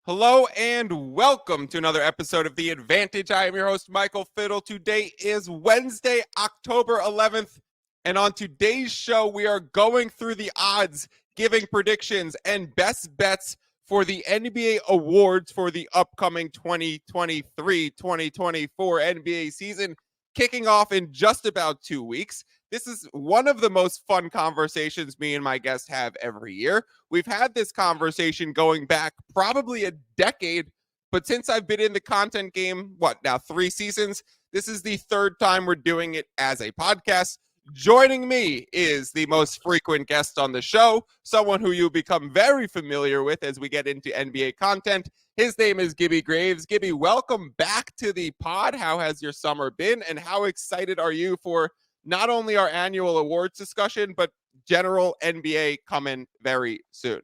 Hello and welcome to another episode of The Advantage. I am your host, Michael Fiddle. Today is Wednesday, October 11th, and on today's show, we are going through the odds, giving predictions and best bets for the NBA awards for the upcoming 2023-2024 NBA season, kicking off in just about 2 weeks. This is one of the most fun conversations me and my guests have every year. We've had this conversation going back probably a decade, but since I've been in the content game, 3 seasons? This is the third time we're doing it as a podcast. Joining me is the most frequent guest on the show, someone who you'll become very familiar with as we get into NBA content. His name is Gibby Graves. Gibby, welcome back to the pod. How has your summer been, and how excited are you for not only our annual awards discussion, but general NBA coming very soon?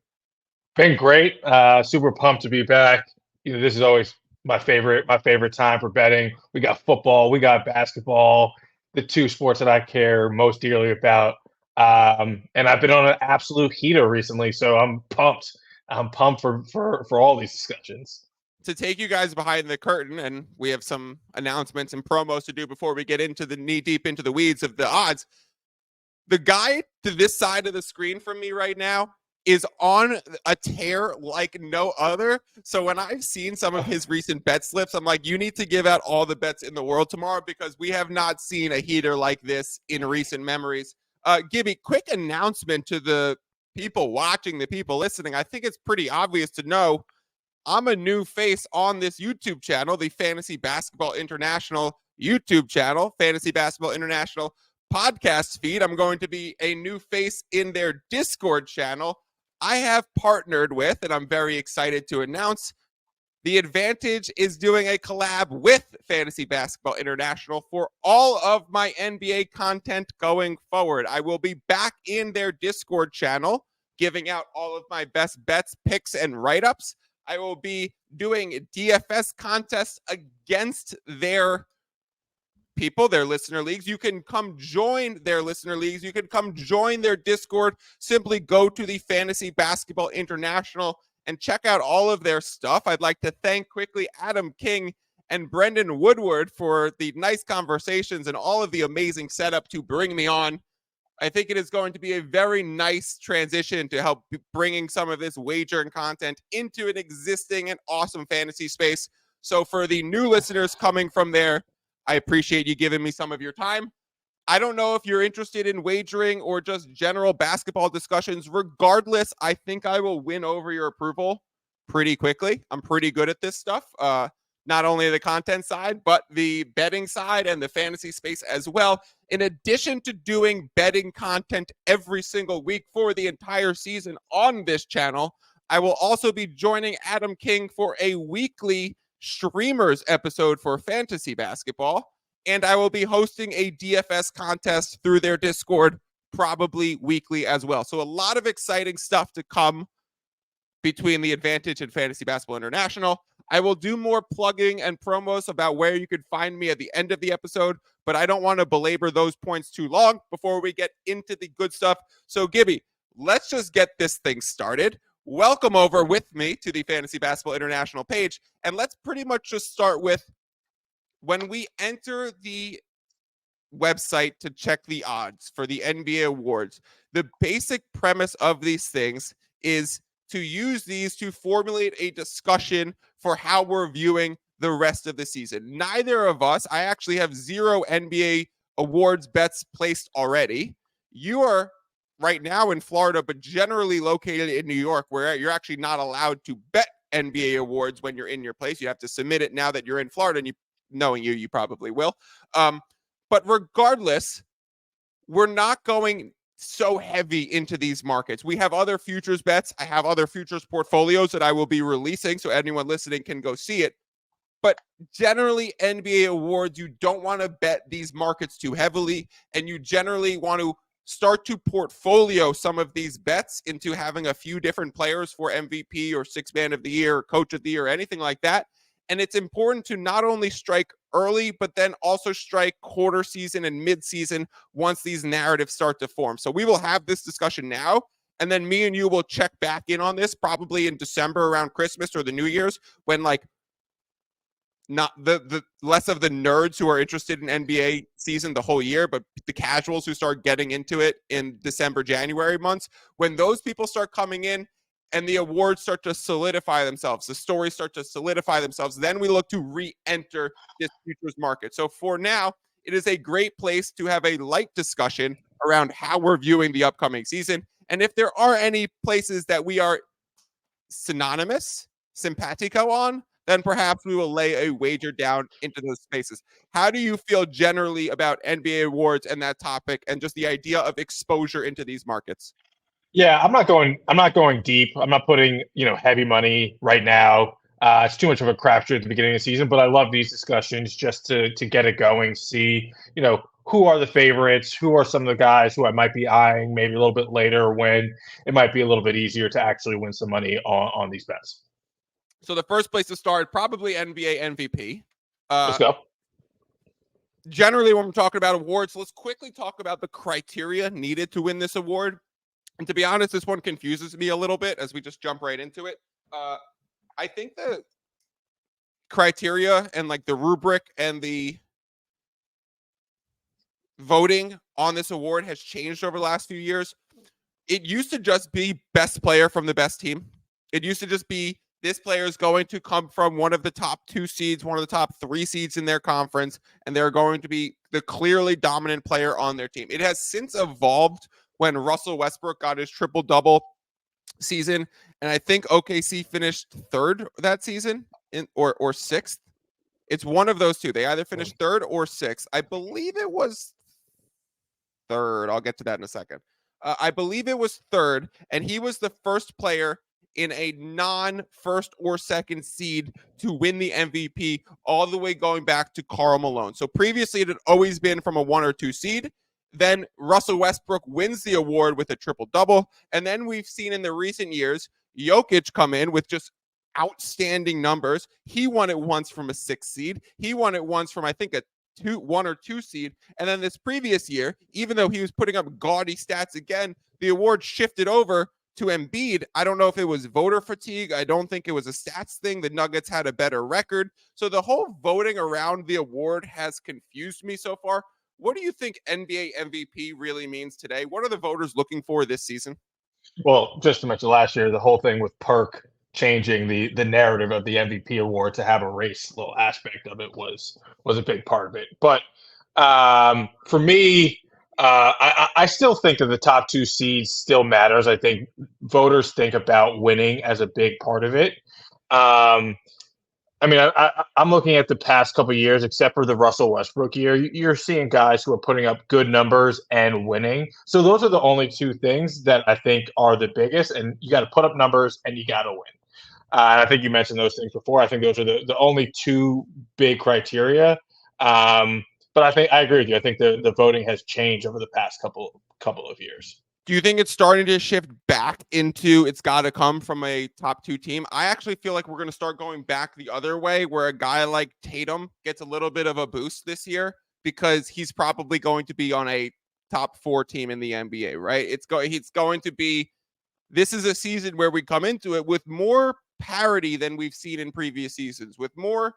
Been great. Super pumped to be back. This is always my favorite time for betting. We got football, we got basketball, the two sports that I care most dearly about. And I've been on an absolute heater recently, so I'm pumped. I'm pumped for all these discussions. To take you guys behind the curtain, and we have some announcements and promos to do before we get into the knee deep into the weeds of the odds. The guy to this side of the screen from me right now is on a tear like no other. So when I've seen some of his recent bet slips, I'm like, you need to give out all the bets in the world tomorrow, because we have not seen a heater like this in recent memories. Gibby, quick announcement to the people watching, the people listening. I think it's pretty obvious to know I'm a new face on this YouTube channel, the Fantasy Basketball International YouTube channel, Fantasy Basketball International podcast feed. I'm going to be a new face in their Discord channel. I have partnered with, and I'm very excited to announce, The Advantage is doing a collab with Fantasy Basketball International for all of my NBA content going forward. I will be back in their Discord channel, giving out all of my best bets, picks, and write-ups. I will be doing DFS contests against their people, their listener leagues. You can come join their listener leagues. You can come join their Discord. Simply go to the Fantasy Basketball International and check out all of their stuff. I'd like to thank quickly Adam King and Brendan Woodward for the nice conversations and all of the amazing setup to bring me on. I think it is going to be a very nice transition to help bringing some of this wagering content into an existing and awesome fantasy space. So for the new listeners coming from there, I appreciate you giving me some of your time. I don't know if you're interested in wagering or just general basketball discussions. Regardless, I think I will win over your approval pretty quickly. I'm pretty good at this stuff. Not only the content side, but the betting side and the fantasy space as well. In addition to doing betting content every single week for the entire season on this channel, I will also be joining Adam King for a weekly streamers episode for fantasy basketball. And I will be hosting a DFS contest through their Discord, probably weekly as well. So a lot of exciting stuff to come between The Advantage and Fantasy Basketball International. I will do more plugging and promos about where you could find me at the end of the episode, but I don't want to belabor those points too long before we get into the good stuff. So, Gibby, let's just get this thing started. Welcome over with me to the Fantasy Basketball International page, and let's pretty much just start with when we enter the website to check the odds for the NBA awards. The basic premise of these things is to use these to formulate a discussion for how we're viewing the rest of the season. Neither of us, I actually have 0 NBA awards bets placed already. You are right now in Florida, but generally located in New York, where you're actually not allowed to bet NBA awards when you're in your place. You have to submit it now that you're in Florida, and knowing you probably will. But regardless, we're not going so heavy into these markets. We have other futures bets. I have other futures portfolios that I will be releasing, so anyone listening can go see it. But generally, NBA awards, you don't want to bet these markets too heavily, and you generally want to start to portfolio some of these bets into having a few different players for MVP or Sixth Man of the Year, or Coach of the Year, or anything like that. And it's important to not only strike early, but then also strike quarter season and mid-season once these narratives start to form. So we will have this discussion now, And then me and you will check back in on this probably in December around Christmas or the New Year's, when like not the less of the nerds who are interested in NBA season the whole year, but the casuals who start getting into it in December, January months, when those people start coming in and the awards start to solidify themselves, the stories start to solidify themselves, then we look to re-enter this futures market. So for now, it is a great place to have a light discussion around how we're viewing the upcoming season. And if there are any places that we are synonymous, simpatico on, then perhaps we will lay a wager down into those spaces. How do you feel generally about NBA awards and that topic, and just the idea of exposure into these markets? Yeah, I'm not going. I'm not going deep. I'm not putting heavy money right now. It's too much of a crapshoot at the beginning of the season. But I love these discussions just to get it going. See, who are the favorites? Who are some of the guys who I might be eyeing maybe a little bit later, when it might be a little bit easier to actually win some money on these bets. So the first place to start, probably NBA MVP. Let's go. Generally, when we're talking about awards, let's quickly talk about the criteria needed to win this award. And to be honest, this one confuses me a little bit as we just jump right into it. I think the criteria and like the rubric and the voting on this award has changed over the last few years. It used to just be best player from the best team. It used to just be this player is going to come from one of the top 2 seeds, one of the top 3 seeds in their conference, and they're going to be the clearly dominant player on their team. It has since evolved when Russell Westbrook got his triple-double season, and I think OKC finished 3rd that season or 6th. It's one of those two. They either finished 3rd or 6th. I believe it was 3rd. I'll get to that in a second. I believe it was 3rd, and he was the first player in a non-first or second seed to win the MVP, all the way going back to Karl Malone. So previously it had always been from a 1 or 2 seed. Then Russell Westbrook wins the award with a triple-double. And then we've seen in the recent years, Jokic come in with just outstanding numbers. He won it once from a 6 seed. He won it once from, I think, a 1 or 2 seed. And then this previous year, even though he was putting up gaudy stats again, the award shifted over to Embiid. I don't know if it was voter fatigue. I don't think it was a stats thing. The Nuggets had a better record. So the whole voting around the award has confused me so far. What do you think NBA MVP really means today? What are the voters looking for this season? Well, just to mention last year, the whole thing with Perk changing the narrative of the MVP award to have a race little aspect of it was a big part of it. But for me, I still think that the top 2 seeds still matters. I think voters think about winning as a big part of it. I mean, I'm looking at the past couple of years, except for the Russell Westbrook year. You're seeing guys who are putting up good numbers and winning. So those are the only 2 things that I think are the biggest. And you got to put up numbers and you got to win. And I think you mentioned those things before. I think those are the only 2 big criteria. But I agree with you. I think the voting has changed over the past couple of years. Do you think it's starting to shift back into it's got to come from a top 2 team? I actually feel like we're going to start going back the other way, where a guy like Tatum gets a little bit of a boost this year because he's probably going to be on a top 4 team in the NBA, right? He's going to be, this is a season where we come into it with more parity than we've seen in previous seasons, with more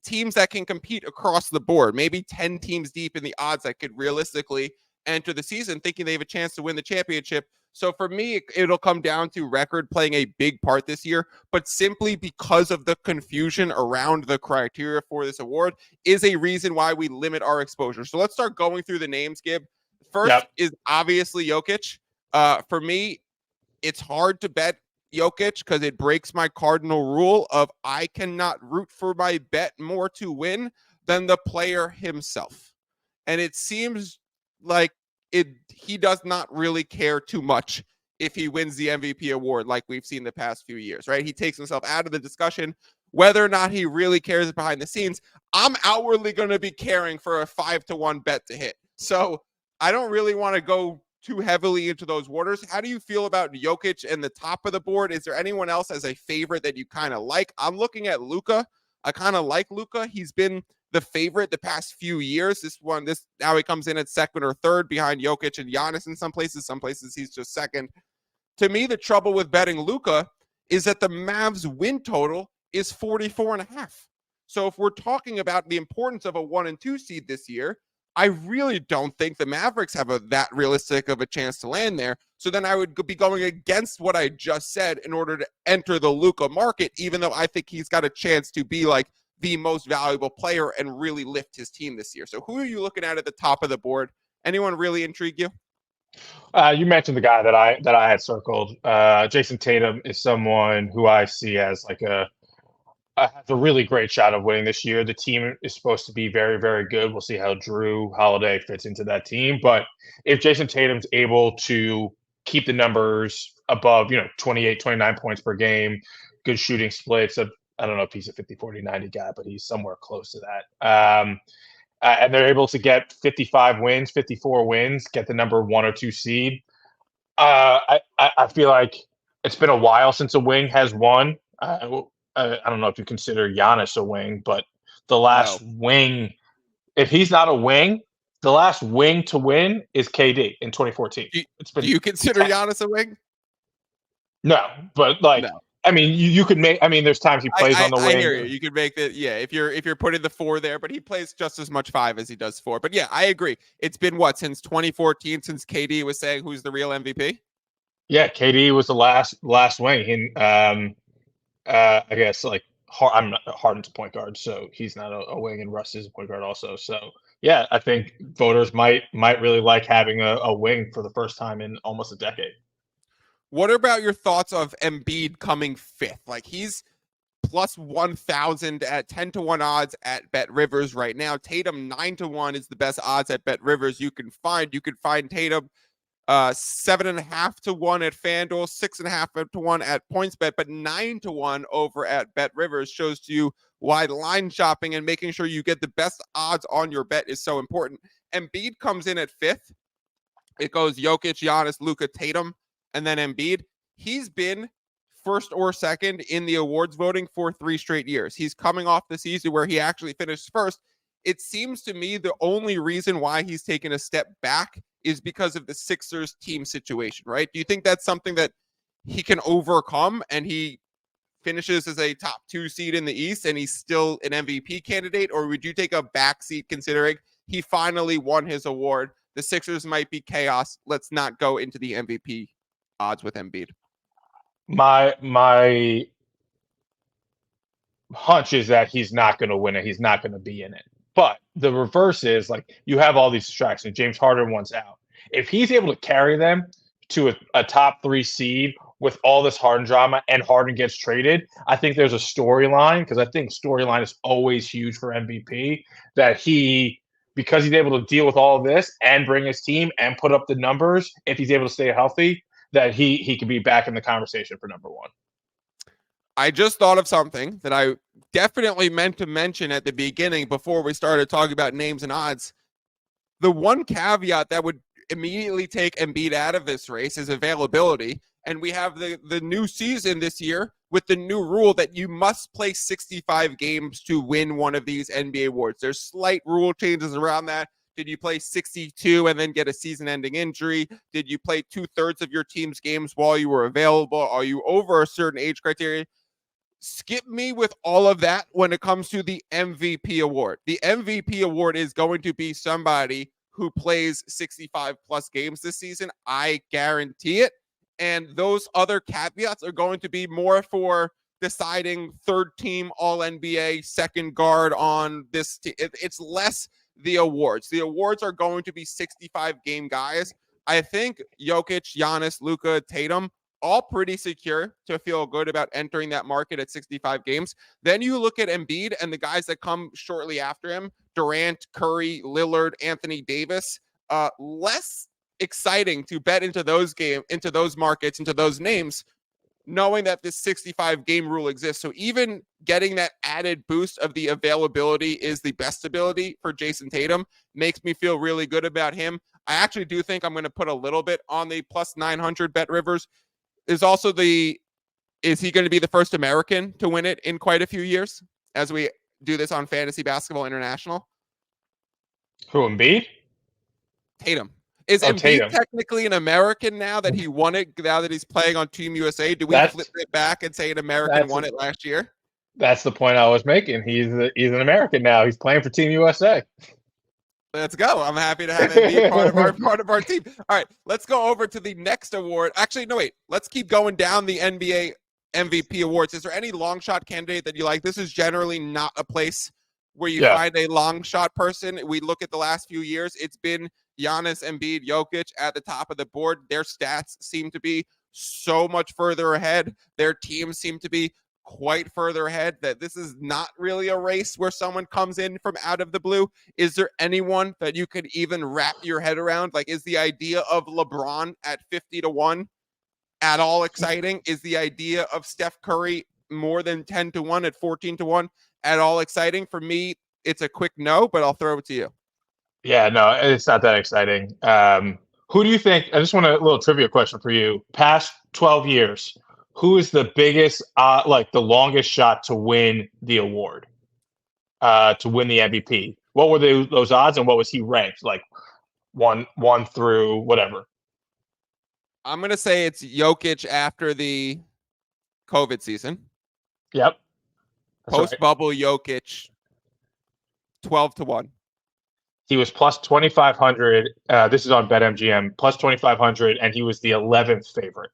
teams that can compete across the board, maybe 10 teams deep in the odds that could realistically enter the season thinking they have a chance to win the championship. So for me, it'll come down to record playing a big part this year, but simply because of the confusion around the criteria for this award is a reason why we limit our exposure. So let's start going through the names, Gib. First is obviously Jokic. For me, it's hard to bet Jokic because it breaks my cardinal rule of I cannot root for my bet more to win than the player himself. And it seems like he does not really care too much if he wins the MVP award like we've seen the past few years, right? He takes himself out of the discussion. Whether or not he really cares behind the scenes, I'm outwardly going to be caring for a 5-1 bet to hit. So I don't really want to go too heavily into those waters. How do you feel about Jokic and the top of the board? Is there anyone else as a favorite that you kind of like? I'm looking at Luka. I kind of like Luka. He's been the favorite the past few years. This now he comes in at second or third behind Jokic and Giannis in some places. Some places he's just second. To me, the trouble with betting Luka is that the Mavs win total is 44.5. So if we're talking about the importance of a 1 and 2 seed this year, I really don't think the Mavericks have that realistic of a chance to land there. So then I would be going against what I just said in order to enter the Luka market, even though I think he's got a chance to be like the most valuable player and really lift his team this year. So who are you looking at the top of the board? Anyone really intrigue you? You mentioned the guy that I had circled. Jason Tatum is someone who I see as like has a really great shot of winning this year. The team is supposed to be very, very good. We'll see how Drew Holiday fits into that team. But if Jason Tatum's able to keep the numbers above, 28, 29 points per game, good shooting splits. I don't know if he's a 50, 40, 90 guy, but he's somewhere close to that. And they're able to get 55 wins, 54 wins, get the number 1 or 2 seed. I feel like it's been a while since a wing has won. I don't know if you consider Giannis a wing, but the last wing, if he's not a wing, the last wing to win is KD in 2014. Do you consider Giannis a wing? No, but No. I mean, you could make. I mean, there's times he plays on the wing. I hear you. You could make that. Yeah, if you're putting the 4 there, but he plays just as much 5 as he does 4. But yeah, I agree. It's been since 2014 since KD was saying who's the real MVP. Yeah, KD was the last wing. I guess I'm not Harden's a point guard, so he's not a wing, and Russ is a point guard also. So yeah, I think voters might really like having a wing for the first time in almost a decade. What about your thoughts of Embiid coming 5th? Like he's plus 1,000 at 10-1 odds at Bet Rivers right now. Tatum 9-1 is the best odds at Bet Rivers you can find. You can find Tatum 7.5 to 1 at FanDuel, 6.5 to 1 at PointsBet, but 9 to 1 over at Bet Rivers shows to you why line shopping and making sure you get the best odds on your bet is so important. Embiid comes in at 5th. It goes Jokic, Giannis, Luka, Tatum, and then Embiid. He's been first or second in the awards voting for 3 straight years. He's coming off the season where he actually finished first. It seems to me the only reason why he's taken a step back is because of the Sixers team situation, right? Do you think that's something that he can overcome and he finishes as a top 2 seed in the East and he's still an MVP candidate? Or would you take a backseat considering he finally won his award? The Sixers might be chaos. Let's not go into the MVP odds with Embiid. My hunch is that he's not going to win it. He's not going to be in it. But the reverse is you have all these distractions. James Harden wants out. If he's able to carry them to a top 3 seed with all this Harden drama and Harden gets traded, I think there's a storyline, because I think storyline is always huge for MVP, that because he's able to deal with all of this and bring his team and put up the numbers, if he's able to stay healthy, that he could be back in the conversation for number 1. I just thought of something that I definitely meant to mention at the beginning before we started talking about names and odds. The one caveat that would immediately take Embiid out of this race is availability. And we have the new season this year with the new rule that you must play 65 games to win one of these NBA awards. There's slight rule changes around that. Did you play 62 and then get a season-ending injury? Did you play 2/3 of your team's games while you were available? Are you over a certain age criteria? Skip me with all of that when it comes to the MVP award. The MVP award is going to be somebody who plays 65 plus games this season. I guarantee it. And those other caveats are going to be more for deciding third team all NBA, second guard on this team. It's less the awards. The awards are going to be 65 game guys. I think Jokic, Giannis, Luka, Tatum, all pretty secure to feel good about entering that market at 65 games. Then you look at Embiid and the guys that come shortly after him, Durant, Curry, Lillard, Anthony Davis, less exciting to bet into those markets, into those names, knowing that this 65 game rule exists. So even getting that added boost of the availability is the best ability for Jason Tatum makes me feel really good about him. I actually do think I'm going to put a little bit on the plus 900 Bet Rivers. Is he going to be the first American to win it in quite a few years? As we do this on Fantasy Basketball International? Who, Embiid? Tatum. Is Oh, Embiid Tatum. technically an American now that he won it, now that he's playing on Team USA? Do we flip That's it back and say an American that's won it last year? that's the point I was making. He's an American now. He's playing for Team USA. Let's go. I'm happy to have Embiid part of our team. All right, let's go over to the next award. Actually, no, wait. Let's keep going down the NBA MVP awards. Is there any long shot candidate that you like? This is generally not a place where you Yeah. find a long shot person. We look at the last few years. It's been Giannis, Embiid, Jokic at the top of the board. Their stats seem to be so much further ahead. Their teams seem to be quite further ahead, that this is not really a race where someone comes in from out of the blue. Is there anyone that you could even wrap your head around? Like, is the idea of LeBron at 50-1 at all exciting? Is the idea of Steph Curry more than 10-1 at 14-1 at all exciting? For me, it's a quick no, but I'll throw it to you. Yeah, no, it's not that exciting. Who do you think? I just want a little trivia question for you. Past 12 years, who is the biggest, like the longest shot to win the award, to win the MVP? What were those odds, and what was he ranked? Like one through whatever. I'm going to say it's Jokic after the COVID season. Yep. Post-bubble Jokic, 12-1. He was plus 2,500. This is on BetMGM, plus 2,500, and he was the 11th favorite.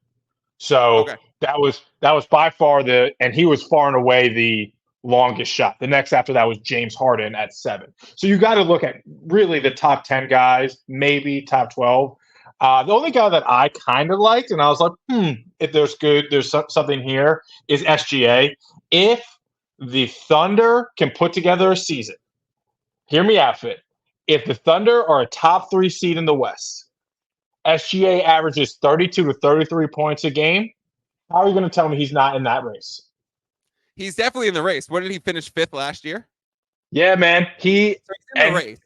So Okay. that was by far and he was far and away the longest shot. The next after that was James Harden at 7. So you got to look at really the top 10 guys, maybe top 12. The only guy that I kind of liked, and I was like, if there's something here, is SGA. If the Thunder can put together a season, hear me out, Fit. If the Thunder are a top 3 seed in the West, SGA averages 32 to 33 points a game. How are you going to tell me he's not in that race? He's definitely in the race. What did he finish 5th last year? Yeah, man. He's in the race.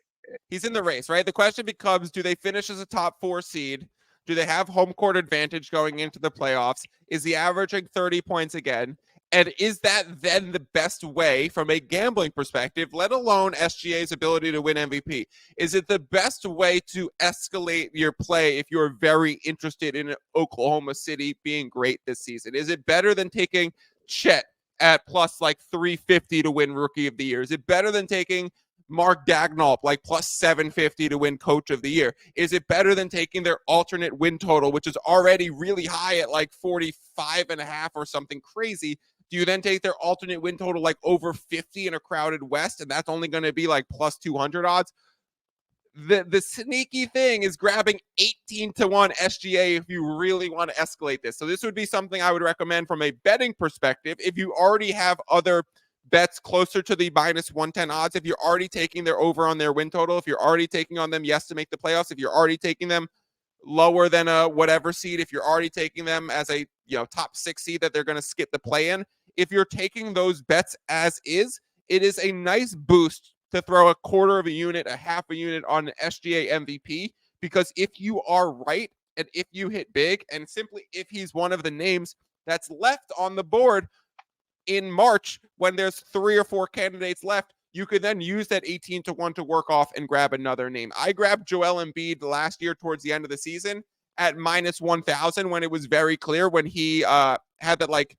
He's in the race, right? The question becomes, do they finish as a top 4 seed? Do they have home court advantage going into the playoffs? Is he averaging 30 points again? And is that then the best way from a gambling perspective, let alone SGA's ability to win MVP? Is it the best way to escalate your play if you're very interested in Oklahoma City being great this season? Is it better than taking Chet at plus like 350 to win Rookie of the Year? Is it better than taking Mark Dagnall like plus 750 to win Coach of the Year? Is it better than taking their alternate win total, which is already really high at like 45.5 or something crazy? Do you then take their alternate win total like over 50 in a crowded West, and that's only going to be like plus 200 odds? The sneaky thing is grabbing 18-1 SGA if you really want to escalate this. So this would be something I would recommend from a betting perspective. If you already have other bets closer to the minus 110 odds, if you're already taking their over on their win total, if you're already taking on them, yes, to make the playoffs, if you're already taking them lower than a whatever seed, if you're already taking them as a top 6 seed that they're going to skip the play-in, if you're taking those bets as is, it is a nice boost to throw a quarter of a unit, a half a unit on an SGA MVP, because if you are right and if you hit big, and simply if he's one of the names that's left on the board in March when there's 3 or 4 candidates left, you could then use that 18-1 to work off and grab another name. I grabbed Joel Embiid last year towards the end of the season at minus 1,000 when it was very clear, when he had that like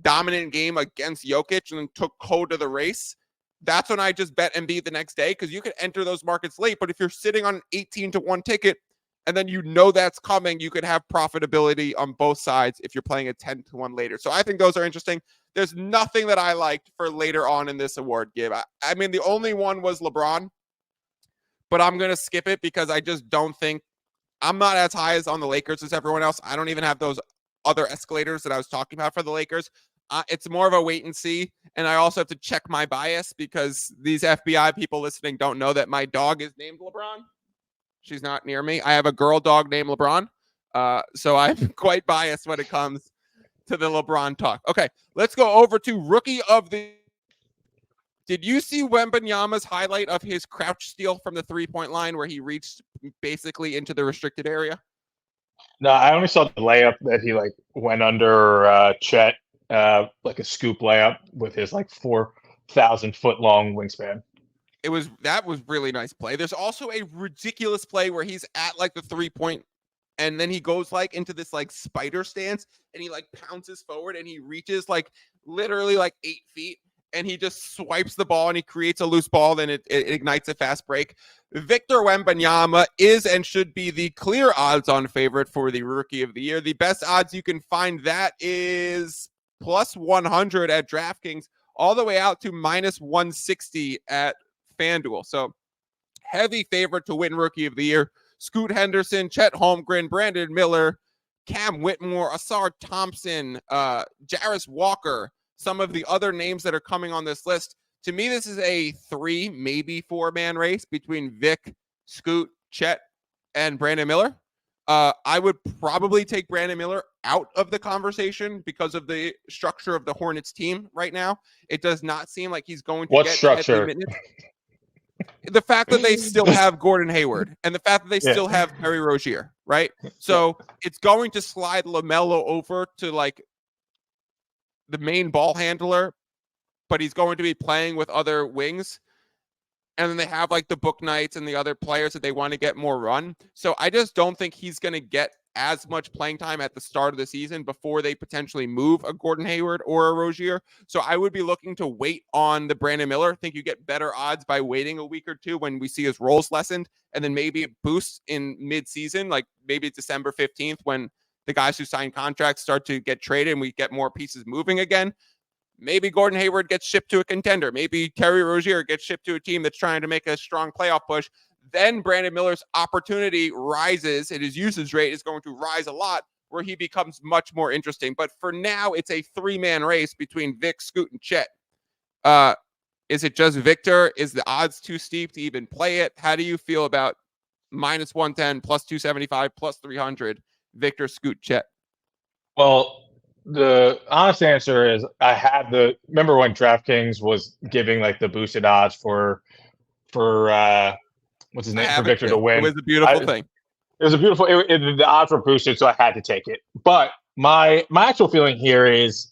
dominant game against Jokic and then took Cole to the race. That's when I just bet Embiid the next day, because you could enter those markets late. But if you're sitting on an 18-1 ticket and then that's coming, you could have profitability on both sides if you're playing a 10-1 later. So I think those are interesting. There's nothing that I liked for later on in this award, Gib. I mean, the only one was LeBron, but I'm going to skip it because I just don't think I'm not as high as on the Lakers as everyone else. I don't even have those other escalators that I was talking about for the Lakers. It's more of a wait and see. And I also have to check my bias because these FBI people listening don't know that my dog is named LeBron. She's not near me. I have a girl dog named LeBron. So I'm quite biased when it comes to the LeBron talk. Okay, let's go over to Rookie of the... Did you see Wembanyama's highlight of his crouch steal from the 3-point line where he reached basically into the restricted area? No, I only saw the layup that he like went under Chet, like a scoop layup with his like 1,000-foot long wingspan. That was really nice play. There's also a ridiculous play where he's at like the 3-point and then he goes like into this like spider stance and he like pounces forward and he reaches like literally like 8 feet and he just swipes the ball and he creates a loose ball. Then it ignites a fast break. Victor Wembanyama is and should be the clear odds on favorite for the rookie of the year. The best odds you can find that is plus 100 at DraftKings all the way out to minus 160 at FanDuel. So heavy favorite to win rookie of the year. Scoot Henderson, Chet Holmgren, Brandon Miller, Cam Whitmore, Asar Thompson, Jarris Walker, some of the other names that are coming on this list. To me, this is a 3, maybe 4-man race between Vic, Scoot, Chet, and Brandon Miller. I would probably take Brandon Miller out of the conversation because of the structure of the Hornets team right now. It does not seem like he's going to What get structure? The fact that they still have Gordon Hayward and the fact that they still have Terry Rozier, right? So it's going to slide LaMelo over to like the main ball handler, but he's going to be playing with other wings. And then they have like the Book Knights and the other players that they want to get more run. So I just don't think he's going to get as much playing time at the start of the season before they potentially move a Gordon Hayward or a Rozier. So I would be looking to wait on the Brandon Miller. I think you get better odds by waiting a week or two when we see his roles lessened. And then maybe it boosts in mid-season, like maybe December 15th when the guys who sign contracts start to get traded and we get more pieces moving again. Maybe Gordon Hayward gets shipped to a contender. Maybe Terry Rozier gets shipped to a team that's trying to make a strong playoff push. Then Brandon Miller's opportunity rises and his usage rate is going to rise a lot where he becomes much more interesting. But for now, it's a 3-man race between Vic, Scoot, and Chet. Is it just Victor? Is the odds too steep to even play it? How do you feel about minus 110, plus 275, plus 300, Victor, Scoot, Chet? Well, the honest answer is remember when DraftKings was giving like the boosted odds for what's his name, for Victor to win. It was a beautiful thing. It was a beautiful. The odds were boosted, so I had to take it. But my actual feeling here is,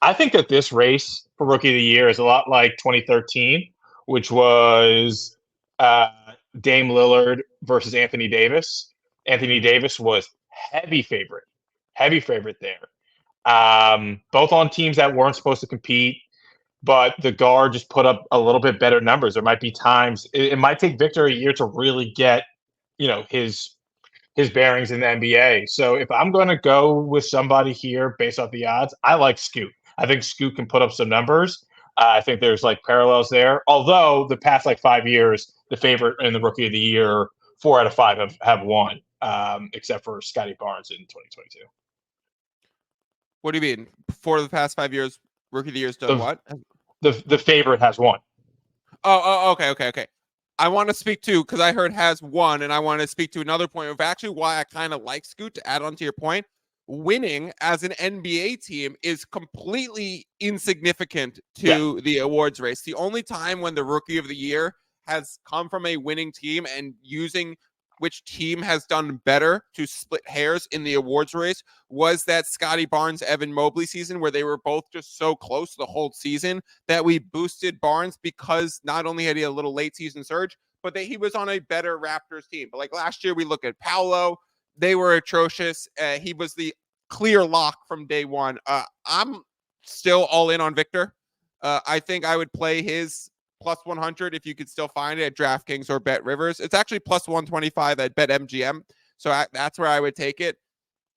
I think that this race for Rookie of the Year is a lot like 2013, which was Dame Lillard versus Anthony Davis. Anthony Davis was heavy favorite there. Both on teams that weren't supposed to compete, but the guard just put up a little bit better numbers. There might be times it might take Victor a year to really get, his bearings in the NBA. So if I'm going to go with somebody here based off the odds, I like Scoot. I think Scoot can put up some numbers. I think there's like parallels there. Although the past like 5 years, the favorite in the Rookie of the Year, 4 out of 5 have won, except for Scotty Barnes in 2022. What do you mean? For the past 5 years, Rookie of the Year's done what? The favorite has won. Oh, okay. I want to speak to, because I heard has won, and I want to speak to another point of actually why I kind of like Scoot, to add on to your point. Winning as an NBA team is completely insignificant to the awards race. The only time when the Rookie of the Year has come from a winning team and using which team has done better to split hairs in the awards race was that Scotty Barnes, Evan Mobley season where they were both just so close the whole season that we boosted Barnes because not only had he a little late season surge, but that he was on a better Raptors team. But like last year, we look at Paolo, they were atrocious. He was the clear lock from day one. I'm still all in on Victor. I think I would play his plus 100 if you could still find it at DraftKings or Bet Rivers. It's actually plus 125 at Bet MGM. So that's where I would take it.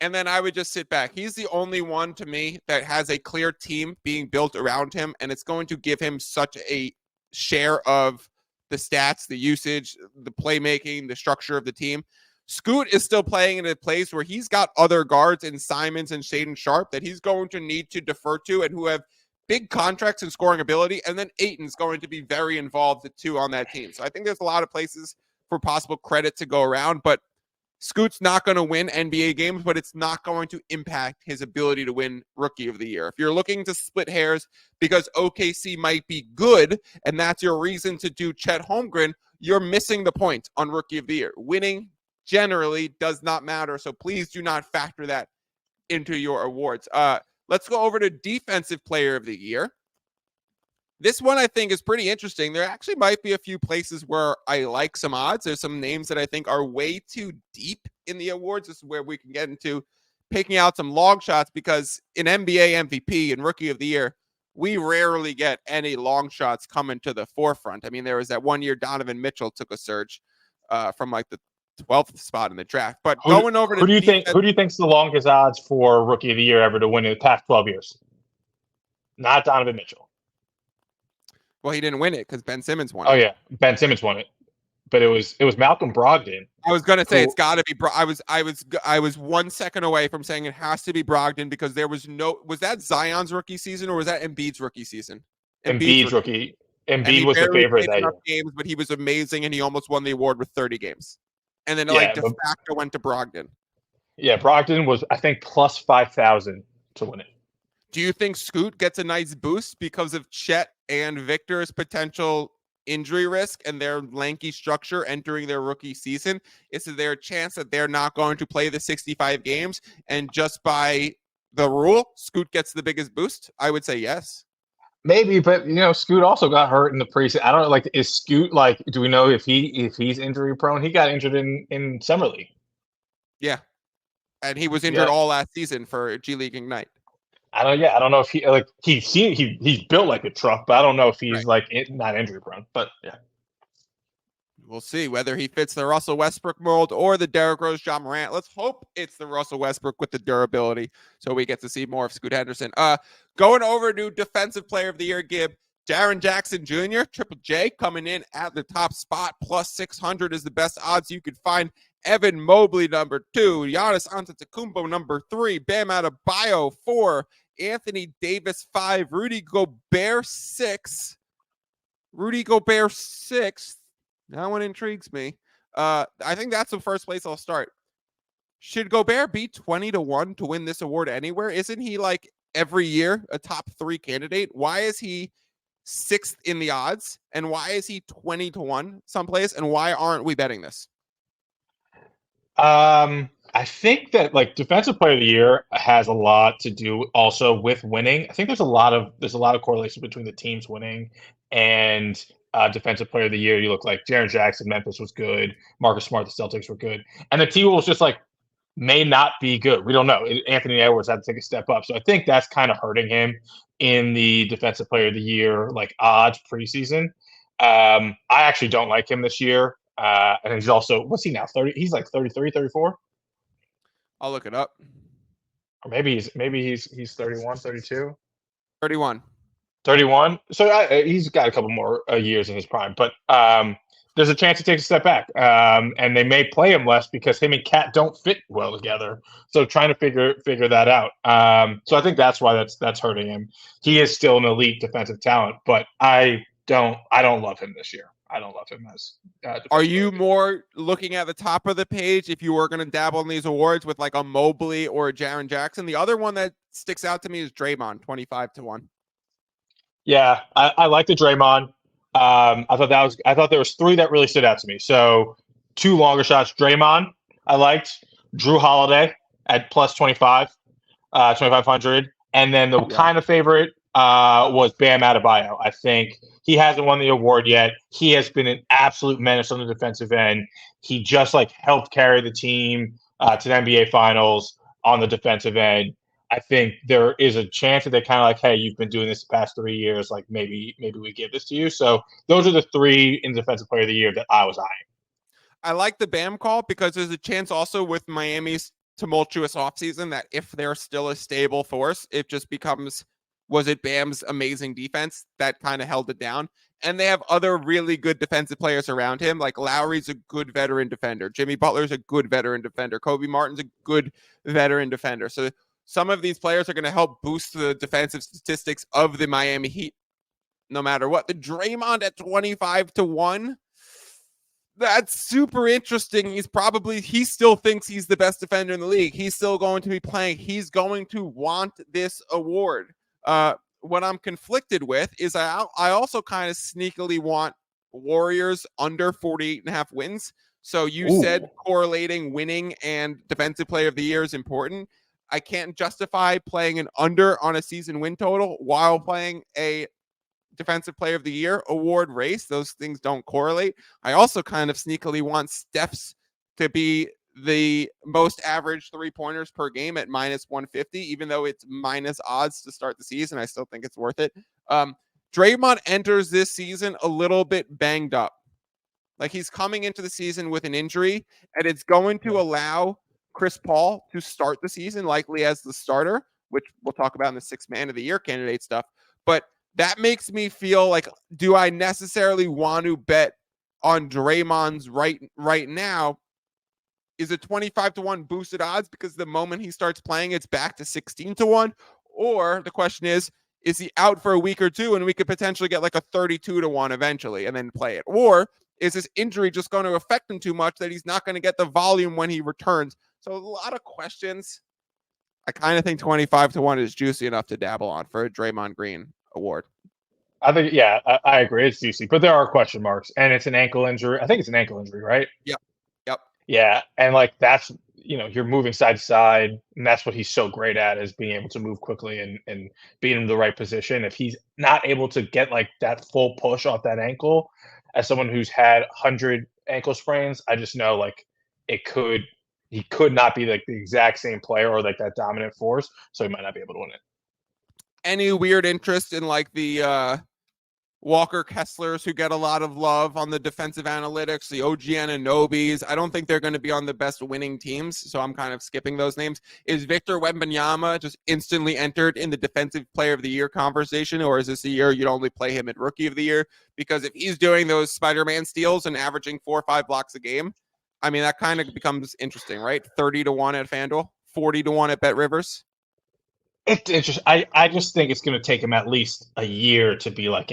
And then I would just sit back. He's the only one to me that has a clear team being built around him. And it's going to give him such a share of the stats, the usage, the playmaking, the structure of the team. Scoot is still playing in a place where he's got other guards in Simons and Shaden Sharp that he's going to need to defer to and who have big contracts and scoring ability, and then Ayton's going to be very involved too on that team. So I think there's a lot of places for possible credit to go around, but Scoot's not going to win NBA games, but it's not going to impact his ability to win Rookie of the Year. If you're looking to split hairs because OKC might be good, and that's your reason to do Chet Holmgren, you're missing the point on Rookie of the Year. Winning generally does not matter, so please do not factor that into your awards. Let's go over to Defensive Player of the Year. This one I think is pretty interesting. There actually might be a few places where I like some odds. There's some names that I think are way too deep in the awards. This is where we can get into picking out some long shots, because in NBA MVP and Rookie of the Year, we rarely get any long shots coming to the forefront. I mean, there was that one year Donovan Mitchell took a surge from like the 12th spot in the draft. But going over to who do you think? defense, Who do you think's the longest odds for Rookie of the Year ever to win in the past 12 years? Not Donovan Mitchell. well, he didn't win it because Ben Simmons won Oh it. yeah, Ben Simmons won it, but it was Malcolm Brogdon. I was gonna say it's got to be. I was 1 second away from saying it has to be Brogdon, because there was no. Was that Zion's rookie season or was that Embiid's rookie season? Embiid's rookie. And Embiid he was the barely favorite played that year. enough games, but he was amazing, and he almost won the award with 30 games. And then Yeah, de facto went to Brogdon. Yeah, Brogdon was, I think, plus 5,000 to win it. Do you think Scoot gets a nice boost because of Chet and Victor's potential injury risk and their lanky structure entering their rookie season? Is there a chance that they're not going to play the 65 games, and just by the rule, Scoot gets the biggest boost? I would say yes. Maybe, but Scoot also got hurt in the preseason. I don't know, like, is Scoot, like, do we know if he's injury prone? He got injured in summer league. Yeah. And he was injured all last season for G League Ignite. I don't know if he's built like a truck, but I don't know if he's not injury prone. But yeah, we'll see whether he fits the Russell Westbrook mold or the Derrick Rose, John Morant. Let's hope it's the Russell Westbrook with the durability, so we get to see more of Scoot Henderson. Going over to Defensive Player of the Year, Gib, Jaren Jackson Jr., Triple J, coming in at the top spot, plus 600 is the best odds you could find. Evan Mobley, number 2. Giannis Antetokounmpo, number 3. Bam Adebayo, 4. Anthony Davis, 5. Rudy Gobert, 6. That one intrigues me. I think that's the first place I'll start. Should Gobert be 20-1 to win this award anywhere? Isn't he, like, every year a top 3 candidate? Why is he 6th in the odds? And why is he 20-1 someplace? And why aren't we betting this? I think that, like, Defensive Player of the Year has a lot to do also with winning. I think there's a lot of correlation between the teams winning and Defensive Player of the Year. You look like Jaren Jackson, Memphis was good. Marcus Smart, the Celtics were good, and the T-Wolves just may not be good. We don't know. Anthony Edwards had to take a step up, so I think that's kind of hurting him in the Defensive Player of the Year odds preseason. I actually don't like him this year. And he's also, what's he now? 30? He's like 33, 34? I'll look it up. Or maybe he's 31, 32? 31. 31. So he's got a couple more years in his prime, but there's a chance he takes a step back. And they may play him less because him and Cat don't fit well together. So trying to figure that out. So I think that's why that's hurting him. He is still an elite defensive talent, but I don't love him this year. I don't love him as. Are you more looking at the top of the page if you were going to dabble in these awards with like a Mobley or a Jaren Jackson? The other one that sticks out to me is Draymond, 25-1. Yeah, I like the Draymond. I thought there was 3 that really stood out to me. So 2 longer shots. Draymond, I liked. Drew Holiday at plus 2,500, and then the kind of favorite was Bam Adebayo. I think he hasn't won the award yet. He has been an absolute menace on the defensive end. He just helped carry the team to the NBA Finals on the defensive end. I think there is a chance that they're kind of hey, you've been doing this the past 3 years. Maybe we give this to you. So those are the 3 in Defensive Player of the Year that I was eyeing. I like the Bam call because there's a chance also with Miami's tumultuous offseason that if they're still a stable force, it just becomes, was it Bam's amazing defense that kind of held it down? And they have other really good defensive players around him. Like Lowry's a good veteran defender. Jimmy Butler's a good veteran defender. Kobe Martin's a good veteran defender. So some of these players are going to help boost the defensive statistics of the Miami Heat no matter what. The Draymond at 25-1. That's super interesting. He still thinks he's the best defender in the league. He's still going to be playing. He's going to want this award. What I'm conflicted with is I also kind of sneakily want Warriors under 48.5 wins. So you said correlating winning and Defensive Player of the Year is important. I can't justify playing an under on a season win total while playing a Defensive Player of the Year award race. Those things don't correlate. I also kind of sneakily want Steph's to be the most average 3-pointers per game at minus 150, even though it's minus odds to start the season. I still think it's worth it. Draymond enters this season a little bit banged up. Like, he's coming into the season with an injury, and it's going to allow Chris Paul to start the season likely as the starter, which we'll talk about in the 6th man of the year candidate stuff. But that makes me feel like, do I necessarily want to bet on Draymond's right now? Is it 25-1 boosted odds because the moment he starts playing, it's back to 16-1? Or the question is he out for a week or two and we could potentially get like a 32-1 eventually and then play it? Or is his injury just going to affect him too much that he's not going to get the volume when he returns? So a lot of questions. I kind of think 25-1 is juicy enough to dabble on for a Draymond Green award. I think, yeah, I agree. It's juicy, but there are question marks, and it's an ankle injury. I think it's an ankle injury, right? Yep. Yeah, and like that's, you're moving side to side, and that's what he's so great at, is being able to move quickly and being in the right position. If he's not able to get like that full push off that ankle, as someone who's had 100 ankle sprains, I just know like he could not be like the exact same player or like that dominant force, so he might not be able to win it. Any weird interest in like the Walker Kesslers who get a lot of love on the defensive analytics, the OG Ananobis? I don't think they're going to be on the best winning teams, so I'm kind of skipping those names. Is Victor Wembanyama just instantly entered in the Defensive Player of the Year conversation, or is this a year you'd only play him at Rookie of the Year? Because if he's doing those Spider-Man steals and averaging 4 or 5 blocks a game, I mean, that kind of becomes interesting, right? 30-1 at FanDuel, 40-1 at Bet Rivers. I just think it's going to take him at least a year to be like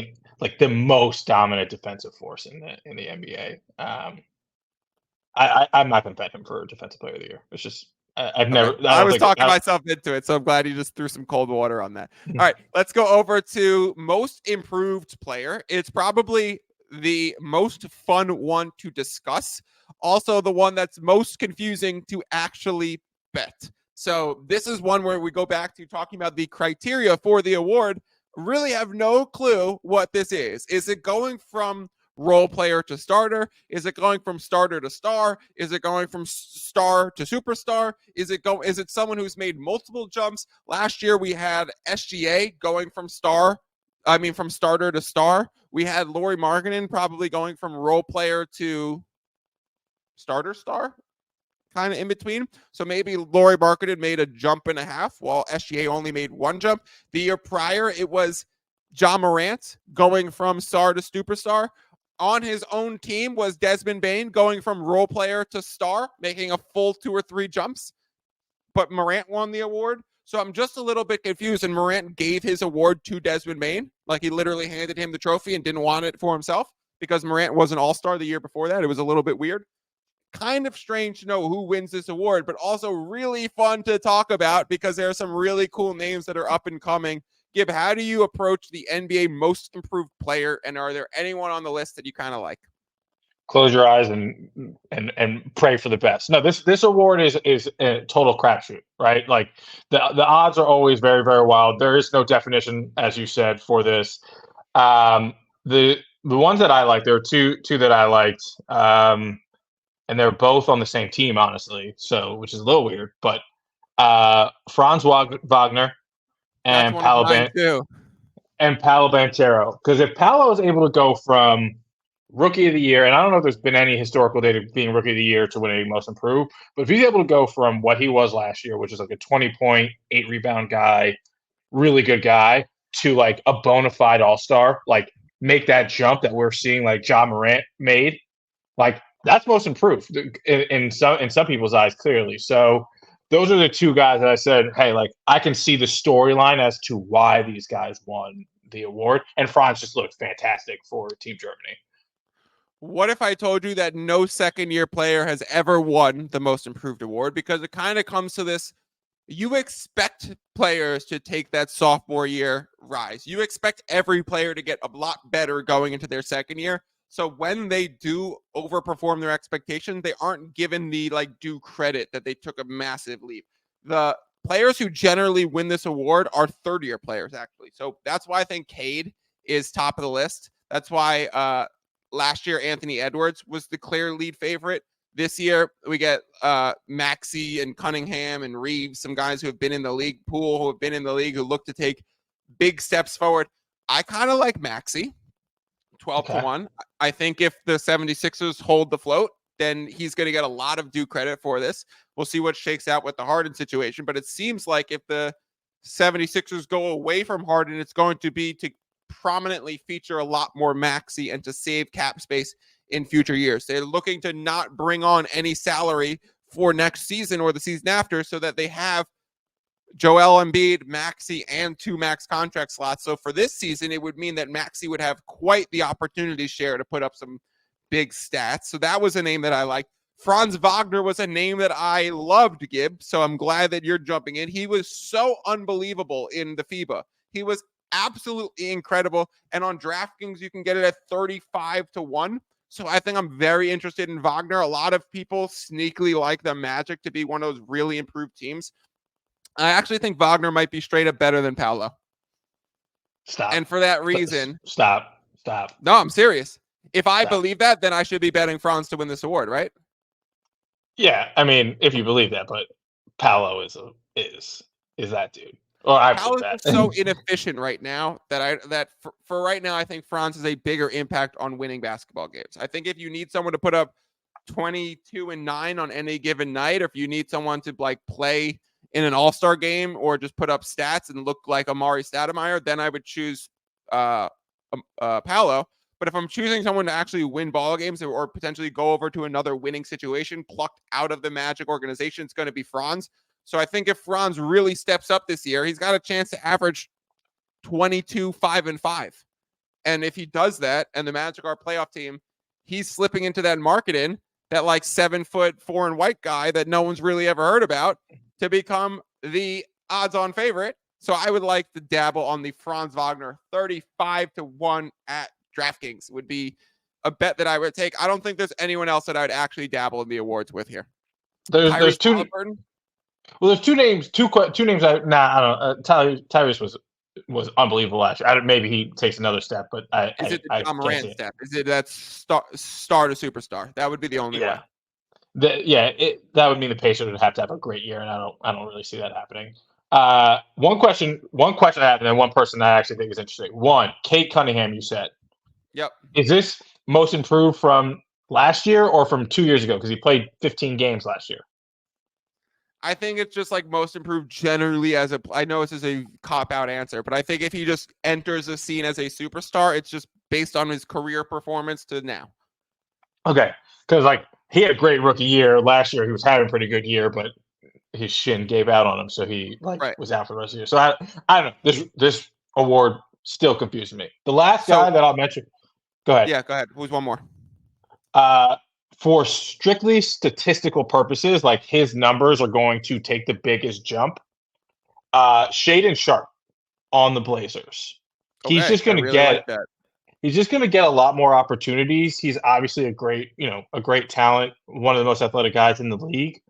the most dominant defensive force in the NBA. I'm not going to bet him for Defensive Player of the Year. It's just I've never. Okay. I was talking myself into it, so I'm glad you just threw some cold water on that. All right, let's go over to most improved player. It's probably the most fun one to discuss. Also, the one that's most confusing to actually bet. So this is one where we go back to talking about the criteria for the award. Really have no clue what this is. Is it going from role player to starter? Is it going from starter to star? Is it going from star to superstar? Is it someone who's made multiple jumps? Last year we had SGA going from starter to star. We had Lauri Markkanen probably going from role player to starter star, kind of in between. So maybe Lauri Markkanen made a jump and a half while SGA only made 1 jump. The year prior, it was Ja Morant going from star to superstar. On his own team was Desmond Bane going from role player to star, making a full 2 or 3 jumps. But Morant won the award. So I'm just a little bit confused. And Morant gave his award to Desmond Bane. Like, he literally handed him the trophy and didn't want it for himself because Morant was an all-star the year before that. It was a little bit weird. Kind of strange to know who wins this award, but also really fun to talk about because there are some really cool names that are up and coming. Gib, how do you approach the NBA most improved player, and are there anyone on the list that you kind of like? Close your eyes and pray for the best. No, this award is a total crapshoot, right? Like the odds are always very, very wild. There is no definition, as you said, for this. The ones that I like, there are two that I liked. And they're both on the same team, honestly. So, which is a little weird, but Franz Wagner and Paolo Banchero. Because if Paolo is able to go from Rookie of the Year, and I don't know if there's been any historical data being Rookie of the Year to winning Most Improved, but if he's able to go from what he was last year, which is like a 20-point, 8-rebound guy, really good guy, to like a bona fide all-star, like make that jump that we're seeing like Ja Morant made, like that's most improved in some people's eyes, clearly. So those are the 2 guys that I said, hey, like I can see the storyline as to why these guys won the award. And Franz just looked fantastic for Team Germany. What if I told you that no second-year player has ever won the most improved award? Because it kind of comes to this. You expect players to take that sophomore year rise. You expect every player to get a lot better going into their second year. So when they do overperform their expectations, they aren't given the due credit that they took a massive leap. The players who generally win this award are third-year players, actually. So that's why I think Cade is top of the list. That's why last year Anthony Edwards was the clear lead favorite. This year we get Maxey and Cunningham and Reeves, some guys who have been in the league, Poole who have been in the league, who look to take big steps forward. I kind of like Maxey, 12-1. I think if the 76ers hold the float, then he's going to get a lot of due credit for this. We'll see what shakes out with the Harden situation, but it seems like if the 76ers go away from Harden, it's going to be to prominently feature a lot more Maxey and to save cap space in future years. They're looking to not bring on any salary for next season or the season after so that they have Joel Embiid, Maxey, and 2 max contract slots. So for this season, it would mean that Maxey would have quite the opportunity share to put up some big stats. So that was a name that I liked. Franz Wagner was a name that I loved, Gib. So I'm glad that you're jumping in. He was so unbelievable in the FIBA. He was absolutely incredible. And on DraftKings, you can get it at 35-1. So I think I'm very interested in Wagner. A lot of people sneakily like the Magic to be one of those really improved teams. I actually think Wagner might be straight up better than Paolo. Stop. And for that reason... Stop. No, I'm serious. If I believe that, then I should be betting Franz to win this award, right? Yeah, I mean, if you believe that, but Paolo is that dude. Or I believe that. Paolo's so inefficient right now that for right now, I think Franz has a bigger impact on winning basketball games. I think if you need someone to put up 22 and 9 on any given night, or if you need someone to like play in an all-star game or just put up stats and look like Amari Stoudemire, then I would choose Paolo. But if I'm choosing someone to actually win ball games or potentially go over to another winning situation plucked out of the Magic organization, it's going to be Franz. So I think if Franz really steps up this year, he's got a chance to average 22, 5, and 5. And if he does that and the Magic are a playoff team, he's slipping into that marketing, that like 7-foot foreign white guy that no one's really ever heard about, to become the odds-on favorite. So I would like to dabble on the Franz Wagner 35-1 at DraftKings would be a bet that I would take. I don't think there's anyone else that I would actually dabble in the awards with here. There's two. Halliburton? Well, there's two names. Two names. I don't know. Tyrese was unbelievable last year. Maybe he takes another step, but is it the John Morant step? Is it that star to superstar? That would be the only way. That would mean the Pacers would have to have a great year, and I don't really see that happening. One question I have, and then one person that I actually think is interesting. One, Kate Cunningham, you said. Yep. Is this most improved from last year or from 2 years ago? Because he played 15 games last year. I think it's just like most improved generally I know this is a cop-out answer, but I think if he just enters the scene as a superstar, it's just based on his career performance to now. Okay. Because like he had a great rookie year. Last year he was having a pretty good year, but his shin gave out on him, so he was out for the rest of the year. So I don't know. This award still confuses me. The last guy that I'll mention. Go ahead. Yeah, go ahead. Who's one more? For strictly statistical purposes, like his numbers are going to take the biggest jump. Shaedon Sharpe on the Blazers. Okay, he's just going to get. Like he's just going to get a lot more opportunities. He's obviously a great talent, one of the most athletic guys in the league.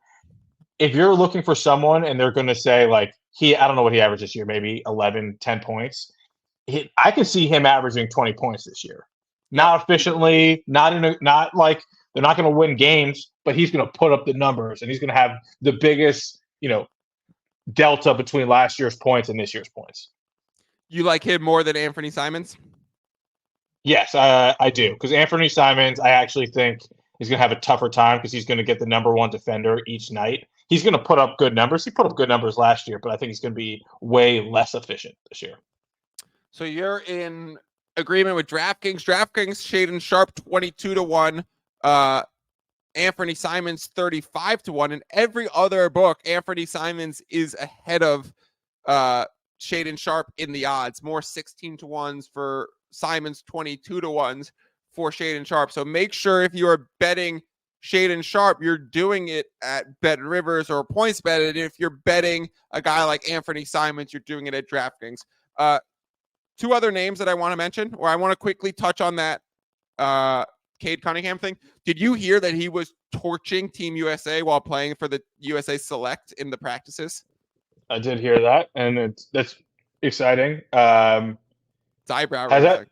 If you're looking for someone and they're going to say like I don't know what he averaged this year, maybe 11, 10 points. I can see him averaging 20 points this year. Not efficiently, not like they're not going to win games, but he's going to put up the numbers and he's going to have the biggest, delta between last year's points and this year's points. You like him more than Anthony Simons? Yes, I do. Because Anthony Simons, I actually think he's going to have a tougher time because he's going to get the number one defender each night. He's going to put up good numbers. He put up good numbers last year, but I think he's going to be way less efficient this year. So you're in agreement with DraftKings. DraftKings, Shaedon Sharpe 22-1. Anthony Simons 35-1. In every other book, Anthony Simons is ahead of Shaedon Sharpe in the odds. More 16-1s for Simons, 22-1s for Shaedon Sharpe. So make sure if you are betting Shaedon Sharpe, you're doing it at Bet Rivers or PointsBet. And if you're betting a guy like Anthony Simons, you're doing it at DraftKings. Two other names that I want to mention, or I want to quickly touch on that Cade Cunningham thing. Did you hear that he was torching Team USA while playing for the USA Select in the practices? I did hear that, and that's exciting. It's eyebrow Has raising.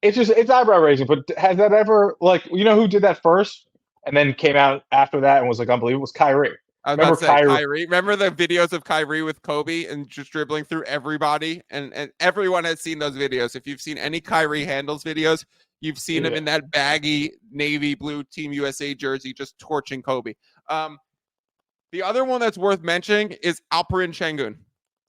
that? It's eyebrow raising. But has that ever who did that first and then came out after that and was like unbelievable? Was Kyrie. I was Remember about to say Kyrie? Kyrie. Remember the videos of Kyrie with Kobe and just dribbling through everybody? And everyone has seen those videos. If you've seen any Kyrie handles videos, you've seen him in that baggy navy blue Team USA jersey just torching Kobe. The other one that's worth mentioning is Alperen Şengün.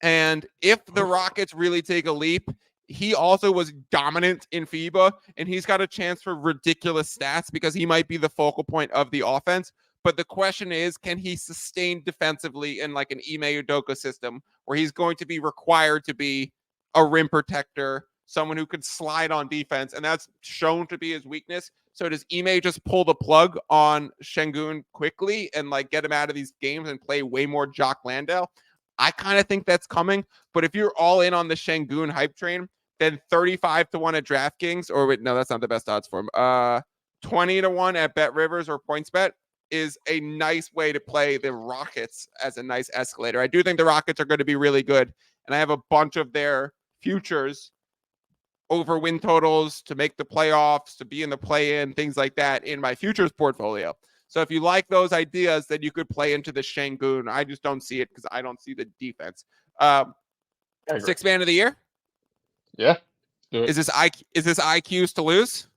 And if the Rockets really take a leap, he also was dominant in FIBA, and he's got a chance for ridiculous stats because he might be the focal point of the offense. But the question is, can he sustain defensively in like an Ime Udoka system where he's going to be required to be a rim protector, someone who could slide on defense, and that's shown to be his weakness. So does Ime just pull the plug on Şengün quickly and like get him out of these games and play way more Jock Landale? I kind of think that's coming. But if you're all in on the Şengün hype train, then 35-1 at DraftKings, or wait, no, that's not the best odds for him. 20-1 at Bet Rivers or PointsBet is a nice way to play the Rockets as a nice escalator. I do think the Rockets are going to be really good, and I have a bunch of their futures over win totals to make the playoffs, to be in the play-in, things like that in my futures portfolio. So if you like those ideas, then you could play into the Şengün. I just don't see it because I don't see the defense. Sixth man of the year? Yeah. Is this IQs to lose?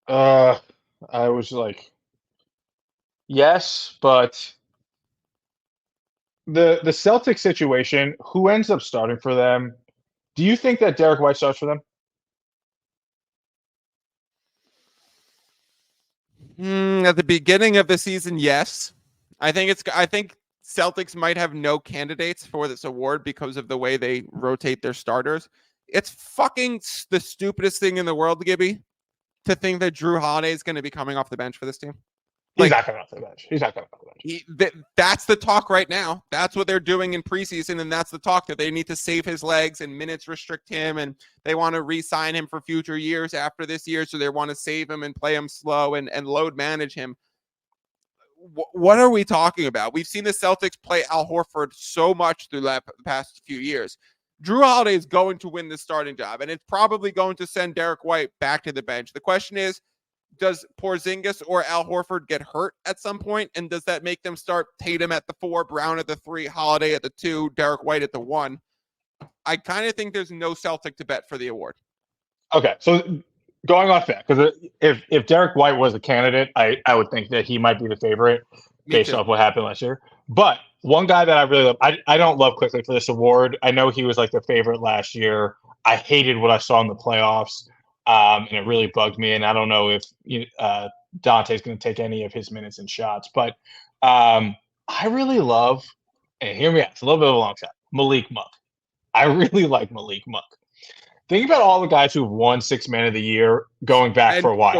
I was like, yes, but the Celtics situation, who ends up starting for them? Do you think that Derek White starts for them? At the beginning of the season, yes. I think Celtics might have no candidates for this award because of the way they rotate their starters. It's fucking the stupidest thing in the world, Gibby, to think that Drew Holiday is going to be coming off the bench for this team. He's not coming off the bench. He's not coming off the bench. That's the talk right now. That's what they're doing in preseason, and that's the talk that they need to save his legs and minutes restrict him, and they want to re-sign him for future years after this year, so they want to save him and play him slow and load manage him. What are we talking about? We've seen the Celtics play Al Horford so much through the past few years. Drew Holiday is going to win the starting job, and it's probably going to send Derek White back to the bench. The question is, does Porzingis or Al Horford get hurt at some point? And does that make them start Tatum at the 4, Brown at the 3, Holiday at the 2, Derek White at the 1? I kind of think there's no Celtic to bet for the award. Okay, so going off that, because if Derek White was a candidate, I would think that he might be the favorite based off what happened last year. But one guy that I really love, I don't love Quickly for this award. I know he was like the favorite last year. I hated what I saw in the playoffs. And it really bugged me. And I don't know if Dante's going to take any of his minutes and shots. But I really love, and hear me out, it's a little bit of a long shot, Malik Monk. I really like Malik Monk. Think about all the guys who've won Sixth Man of the Year going back and for a while.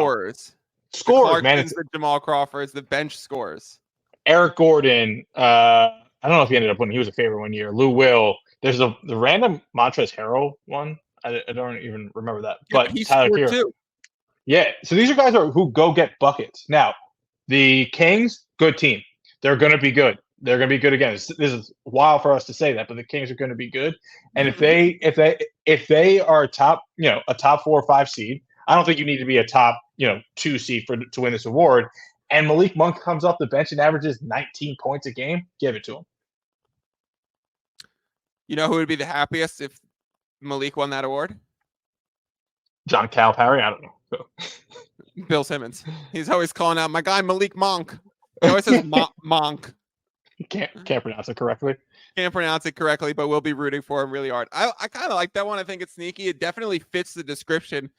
Scores, man. The Jamal Crawfords, the bench scores. Eric Gordon. I don't know if he ended up winning. He was a favorite one year. Lou Will. There's the random Montrezl Harrell one. I don't even remember that. But he Tyler scored Hero. too. Yeah. So these are guys who go get buckets. Now, the Kings, good team. They're going to be good. They're going to be good again. This is wild for us to say that, but the Kings are going to be good. And if they are a top 4 or 5 seed, I don't think you need to be a top 2 seed to win this award. And Malik Monk comes off the bench and averages 19 points a game. Give it to him. You know who would be the happiest if Malik won that award? John Calipari? I don't know. Bill Simmons. He's always calling out my guy Malik Monk. He always says Monk. Can't pronounce it correctly. Can't pronounce it correctly, but we'll be rooting for him really hard. I kind of like that one. I think it's sneaky. It definitely fits the description.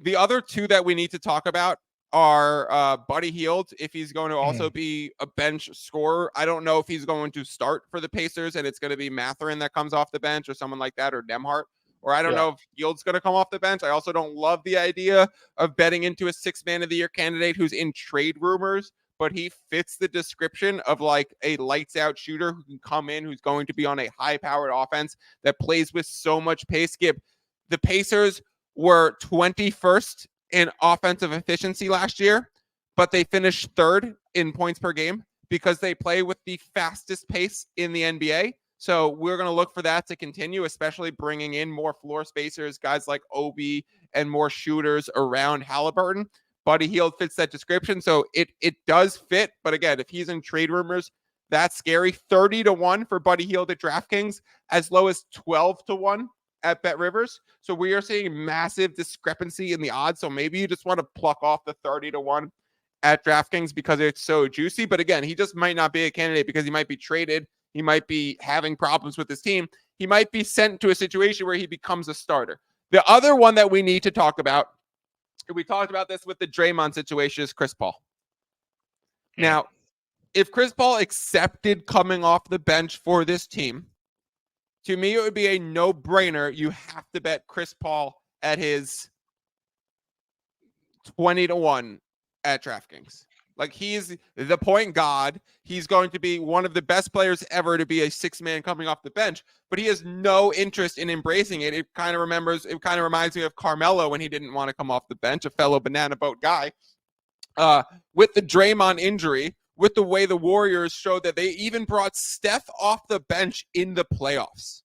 The other two that we need to talk about are Buddy Hield, if he's going to also be a bench scorer. I don't know if he's going to start for the Pacers and it's going to be Mathurin that comes off the bench or someone like that, or Nembhard. Or I don't know if Hield's going to come off the bench. I also don't love the idea of betting into a Sixth Man of the Year candidate who's in trade rumors, but he fits the description of like a lights out shooter who can come in, who's going to be on a high powered offense that plays with so much pace. Gib, the Pacers were 21st in offensive efficiency last year, but they finished 3rd in points per game because they play with the fastest pace in the NBA. So we're going to look for that to continue, especially bringing in more floor spacers, guys like Obi, and more shooters around Halliburton. Buddy Hield fits that description, so it does fit. But again, if he's in trade rumors, that's scary. 30-1 for Buddy Hield at DraftKings, as low as 12-1 at Bet Rivers. So we are seeing massive discrepancy in the odds. So maybe you just want to pluck off the 30-1 at DraftKings because it's so juicy. But again, he just might not be a candidate because he might be traded. He might be having problems with his team. He might be sent to a situation where he becomes a starter. The other one that we need to talk about, we talked about this with the Draymond situation, is Chris Paul. Now, if Chris Paul accepted coming off the bench for this team, to me, it would be a no-brainer. You have to bet Chris Paul at his 20-1 at DraftKings. Like, he's the point god. He's going to be one of the best players ever to be a six-man coming off the bench, but he has no interest in embracing it. It kind of reminds me of Carmelo when he didn't want to come off the bench, a fellow banana boat guy. With the Draymond injury, with the way the Warriors showed that they even brought Steph off the bench in the playoffs.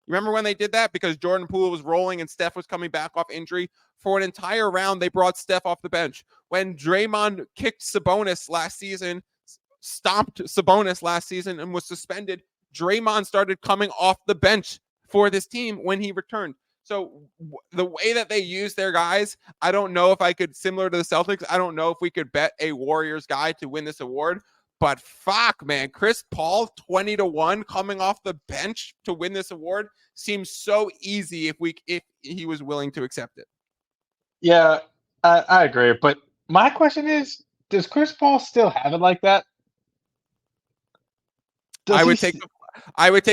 Remember when they did that? Because Jordan Poole was rolling and Steph was coming back off injury. For an entire round, they brought Steph off the bench. When Draymond kicked Sabonis last season, stomped Sabonis last season and was suspended, Draymond started coming off the bench for this team when he returned. So the way that they use their guys, I don't know if I could, similar to the Celtics, I don't know if we could bet a Warriors guy to win this award. But fuck, man, Chris Paul 20-1 coming off the bench to win this award seems so easy if he was willing to accept it. Yeah, I agree. But my question is, does Chris Paul still have it like that? I would take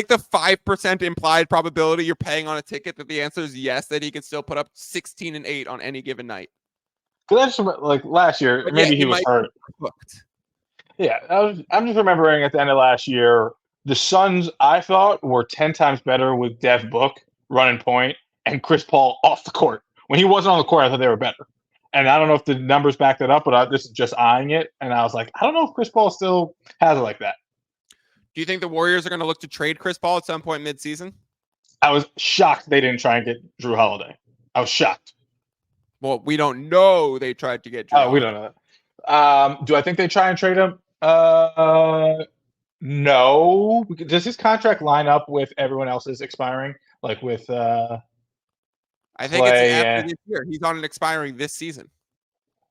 the 5% implied probability you're paying on a ticket that the answer is yes, that he could still put up 16 and 8 on any given night. Because like last year, But maybe he was hurt. Hooked. Yeah, I'm just remembering at the end of last year, the Suns, I thought, were 10 times better with Dev Book running point and Chris Paul off the court. When he wasn't on the court, I thought they were better. And I don't know if the numbers back that up, but this is just eyeing it. And I was like, I don't know if Chris Paul still has it like that. Do you think the Warriors are going to look to trade Chris Paul at some point mid-season? I was shocked they didn't try and get Drew Holiday. I was shocked. Well, we don't know they tried to get Drew Holiday. We don't know that. Do I think they try and trade him? No. Does his contract line up with everyone else's expiring? Like with I think it's after this year. He's on an expiring this season.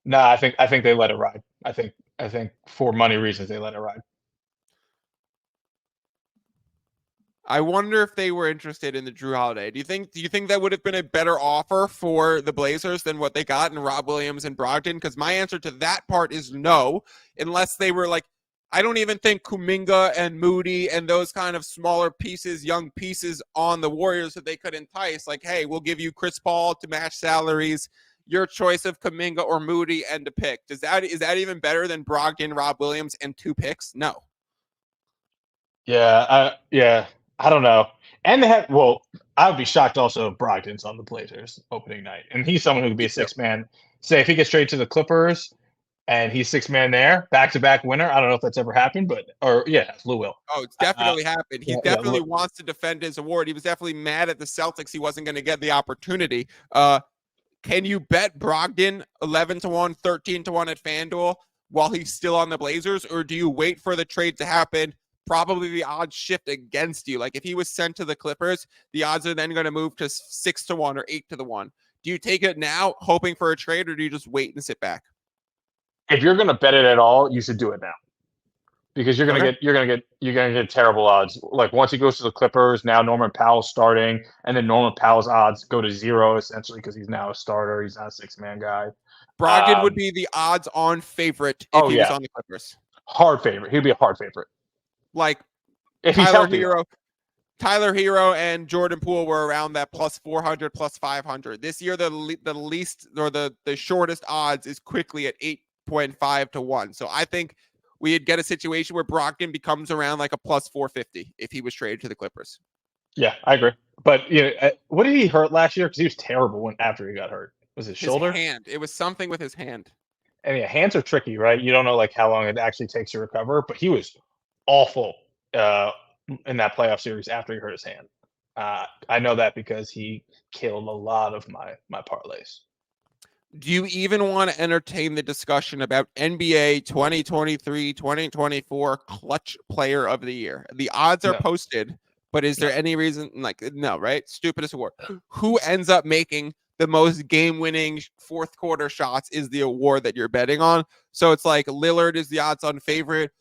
No, I think they let it ride. I think for money reasons they let it ride. I wonder if they were interested in the Drew Holiday. Do you think that would have been a better offer for the Blazers than what they got in Rob Williams and Brogdon? Because my answer to that part is no, unless they were like, I don't even think Kuminga and Moody and those kind of smaller pieces, young pieces on the Warriors that they could entice. Like, hey, we'll give you Chris Paul to match salaries, your choice of Kuminga or Moody and a pick. Is that even better than Brogdon, Rob Williams, and 2 picks? No. Yeah, I don't know. And they have, I would be shocked also if Brogdon's on the Blazers opening night. And he's someone who could be a six-man. Say if he gets traded to the Clippers and he's six-man there, back-to-back winner. I don't know if that's ever happened, Lou will. Oh, it's definitely happened. He definitely wants to defend his award. He was definitely mad at the Celtics. He wasn't going to get the opportunity. Can you bet Brogdon 11-1, 13-1 at FanDuel while he's still on the Blazers? Or do you wait for the trade to happen? Probably the odds shift against you. Like if he was sent to the Clippers, the odds are then going to move to 6-1 or 8-1. Do you take it now, hoping for a trade, or do you just wait and sit back? If you're going to bet it at all, you should do it now, because you're going to get terrible odds. Like once he goes to the Clippers, now Norman Powell's starting, and then Norman Powell's odds go to 0 essentially because he's now a starter. He's not a six-man guy. Brogdon would be the odds-on favorite if he was on the Clippers. Hard favorite. He'd be a hard favorite. Like if he's healthy, Tyler Hero and Jordan Poole were around that plus 400, plus 500. This year, the least or the shortest odds is quickly at 8.5-1. So I think we'd get a situation where Brogdon becomes around like a plus 450 if he was traded to the Clippers. Yeah, I agree. But what did he hurt last year? Because he was terrible after he got hurt. Was his shoulder? Hand. It was something with his hand. And hands are tricky, right? You don't know like how long it actually takes to recover. But he was awful in that playoff series after he hurt his hand. I know that because he killed a lot of my parlays. Do you even want to entertain the discussion about NBA 2023-2024 clutch player of the year? The odds are No, posted, but is there no. any reason like no, right? Stupidest award. Who ends up making the most game-winning fourth quarter shots is the award that you're betting on. So it's like Lillard is the odds-on favorite.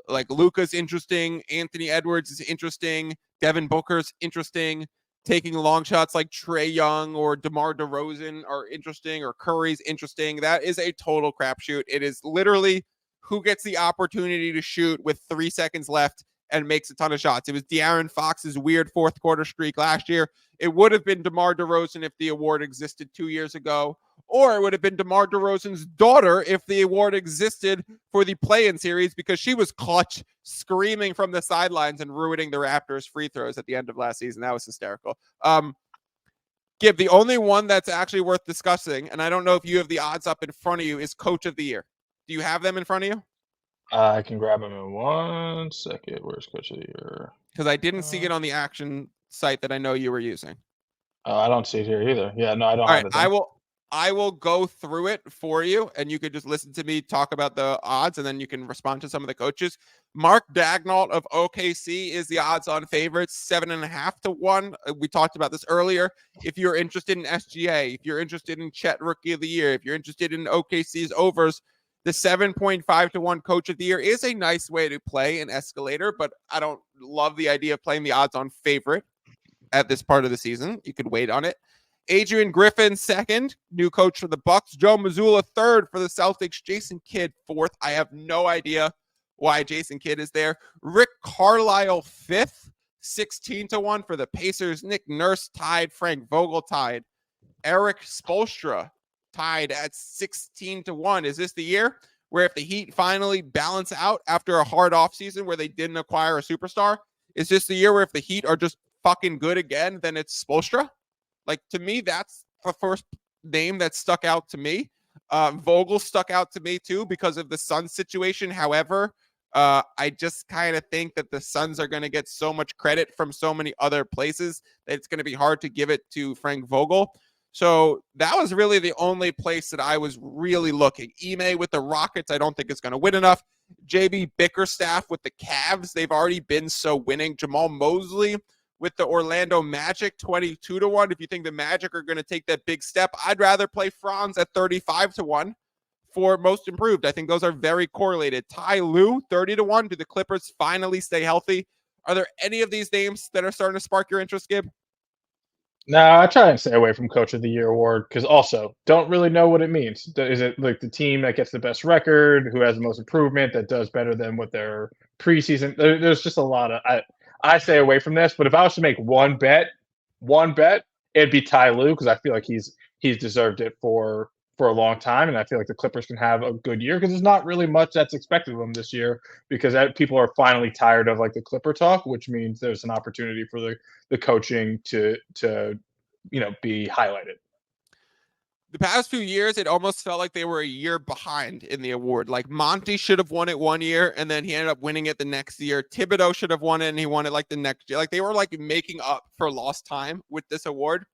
Like Luka's interesting, Anthony Edwards is interesting, Devin Booker's interesting. Taking long shots like Trae Young or DeMar DeRozan are interesting, or Curry's interesting. That is a total crapshoot. It is literally who gets the opportunity to shoot with 3 seconds left and makes a ton of shots. It was De'Aaron Fox's weird fourth quarter streak last year. It would have been DeMar DeRozan if the award existed 2 years ago, or it would have been DeMar DeRozan's daughter if the award existed for the play-in series, because she was clutch, screaming from the sidelines and ruining the Raptors' free throws at the end of last season. That was hysterical. Gib, the only one that's actually worth discussing, and I don't know if you have the odds up in front of you, is Coach of the Year. Do you have them in front of you? I can grab him in 1 second. Where's Coach of the Year? Because I didn't see it on the action site that I know you were using. I don't see it here either. Yeah, no, I don't All have right, it. I will go through it for you, and you could just listen to me talk about the odds, and then you can respond to some of the coaches. Mark Daigneault of OKC is the odds-on favorite, 7.5 to 1. We talked about this earlier. If you're interested in SGA, if you're interested in Chet Rookie of the Year, if you're interested in OKC's overs, the 7.5 to 1 Coach of the Year is a nice way to play an escalator, but I don't love the idea of playing the odds-on favorite at this part of the season. You could wait on it. Adrian Griffin, second, new coach for the Bucks. Joe Mazzulla, third for the Celtics. Jason Kidd, fourth. I have no idea why Jason Kidd is there. Rick Carlisle, fifth, 16 to 1 for the Pacers. Nick Nurse tied. Frank Vogel tied. Eric Spoelstra tied at 16 to 1. Is this the year where if the Heat finally balance out after a hard offseason where they didn't acquire a superstar, is this the year where if the Heat are just fucking good again, then it's Spoelstra? Like, to me, that's the first name that stuck out to me. Vogel stuck out to me, too, because of the Suns situation. However, I just kind of think that the Suns are going to get so much credit from so many other places that it's going to be hard to give it to Frank Vogel. So that was really the only place that I was really looking. Ime with the Rockets, I don't think it's going to win enough. JB Bickerstaff with the Cavs, they've already been so winning. Jamal Mosley with the Orlando Magic, 22 to 1. If you think the Magic are going to take that big step, I'd rather play Franz at 35 to 1 for most improved. I think those are very correlated. Ty Lue, 30 to 1. Do the Clippers finally stay healthy? Are there any of these names that are starting to spark your interest, Gib? No, I try and stay away from Coach of the Year award because also don't really know what it means. Is it like the team that gets the best record, who has the most improvement, that does better than what their preseason? There's just a lot of I stay away from this. But if I was to make one bet, it'd be Ty Lue because I feel like he's deserved it for a long time, and I feel like the Clippers can have a good year because there's not really much that's expected of them this year because people are finally tired of like the Clipper talk, which means there's an opportunity for the coaching to be highlighted. The past few years, it almost felt like they were a year behind in the award. Like Monty should have won it one year, and then he ended up winning it the next year. Thibodeau should have won it, and he won it like the next year. Like they were like making up for lost time with this award.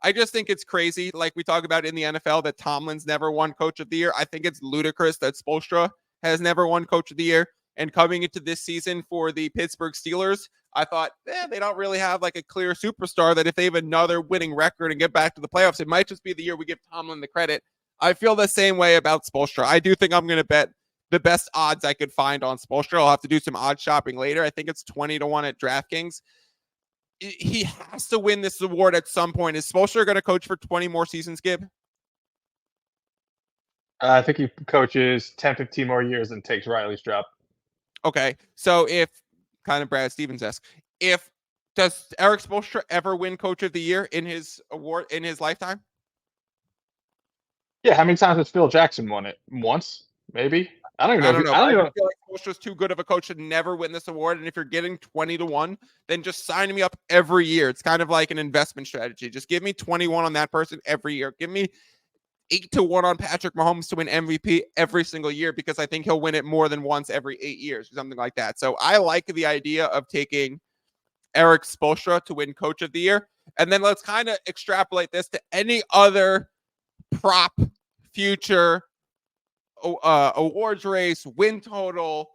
I just think it's crazy, like we talk about in the NFL, that Tomlin's never won Coach of the Year. I think it's ludicrous that Spoelstra has never won Coach of the Year. And coming into this season for the Pittsburgh Steelers, I thought, they don't really have like a clear superstar that if they have another winning record and get back to the playoffs, it might just be the year we give Tomlin the credit. I feel the same way about Spoelstra. I do think I'm going to bet the best odds I could find on Spoelstra. I'll have to do some odd shopping later. I think it's 20 to 1 at DraftKings. He has to win this award at some point. Is Spoelstra going to coach for 20 more seasons, Gib? I think he coaches 10, 15 more years and takes Riley's job. Okay, so if kind of Brad Stevens-esque, does Eric Spoelstra ever win Coach of the Year in his award in his lifetime? Yeah, how many times has Phil Jackson won it? Once, maybe. I don't even know. I feel like Spoelstra's too good of a coach to never win this award. And if you're getting 20 to 1, then just sign me up every year. It's kind of like an investment strategy. Just give me 21 on that person every year. Give me 8-1 on Patrick Mahomes to win MVP every single year because I think he'll win it more than once every 8 years or something like that. So I like the idea of taking Eric Spoelstra to win Coach of the Year. And then let's kind of extrapolate this to any other prop, future, awards race, win total,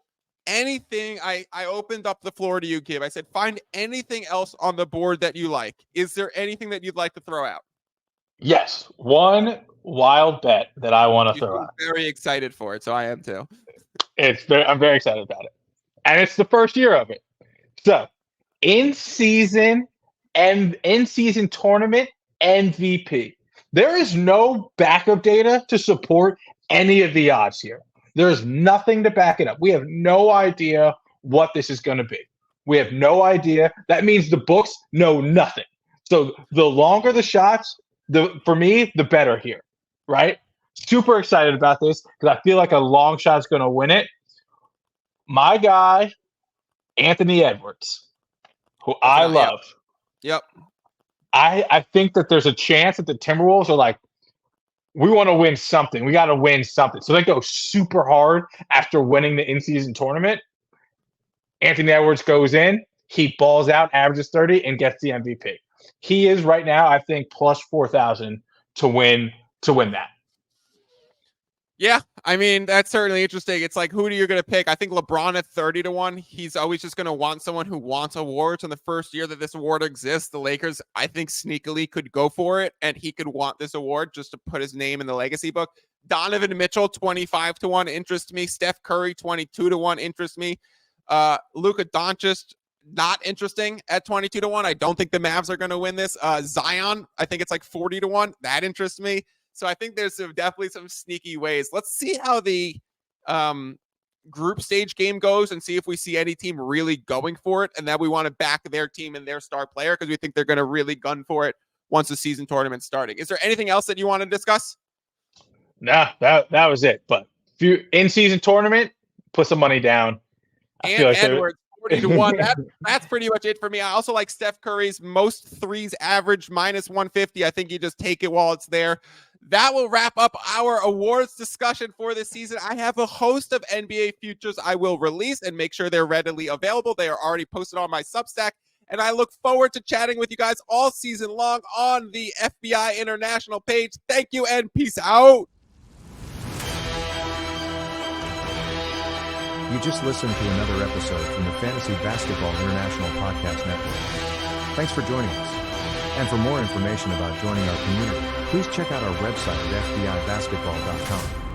anything. I opened up the floor to you, Gib. I said, find anything else on the board that you like. Is there anything that you'd like to throw out? Yes. One wild bet that I want to throw out. Very excited for it, so I am too. I'm very excited about it. And it's the first year of it. So, in-season tournament MVP. There is no backup data to support any of the odds here. There is nothing to back it up. We have no idea what this is going to be. We have no idea. That means the books know nothing. So the longer the shots, for me, the better here, right? Super excited about this because I feel like a long shot is going to win it. My guy, Anthony Edwards, who I love. Yep. I think that there's a chance that the Timberwolves are like, we want to win something. We got to win something. So they go super hard after winning the in-season tournament. Anthony Edwards goes in. He balls out, averages 30, and gets the MVP. He is right now, I think, plus 4,000 to win that. Yeah, I mean, that's certainly interesting. It's like, who are you going to pick? I think LeBron at 30-1. He's always just going to want someone who wants awards. In the first year that this award exists, the Lakers, I think, sneakily could go for it, and he could want this award just to put his name in the legacy book. Donovan Mitchell, 25-1 interests me. Steph Curry, 22-1 interests me. Luka Doncic, not interesting at 22-1. I don't think the Mavs are going to win this. Zion, I think it's like 40-1. That interests me. So I think there's definitely some sneaky ways. Let's see how the group stage game goes and see if we see any team really going for it and that we want to back their team and their star player because we think they're going to really gun for it once the season tournament's starting. Is there anything else that you want to discuss? Nah, that was it. But if you in-season tournament, put some money down. I feel like Edwards, 40-1. That's pretty much it for me. I also like Steph Curry's most threes average minus 150. I think you just take it while it's there. That will wrap up our awards discussion for this season. I have a host of NBA futures I will release and make sure they're readily available. They are already posted on my Substack, and I look forward to chatting with you guys all season long on the FBI International page. Thank you and peace out. You just listened to another episode from the Fantasy Basketball International Podcast Network. Thanks for joining us. And for more information about joining our community, please check out our website at fbibasketball.com.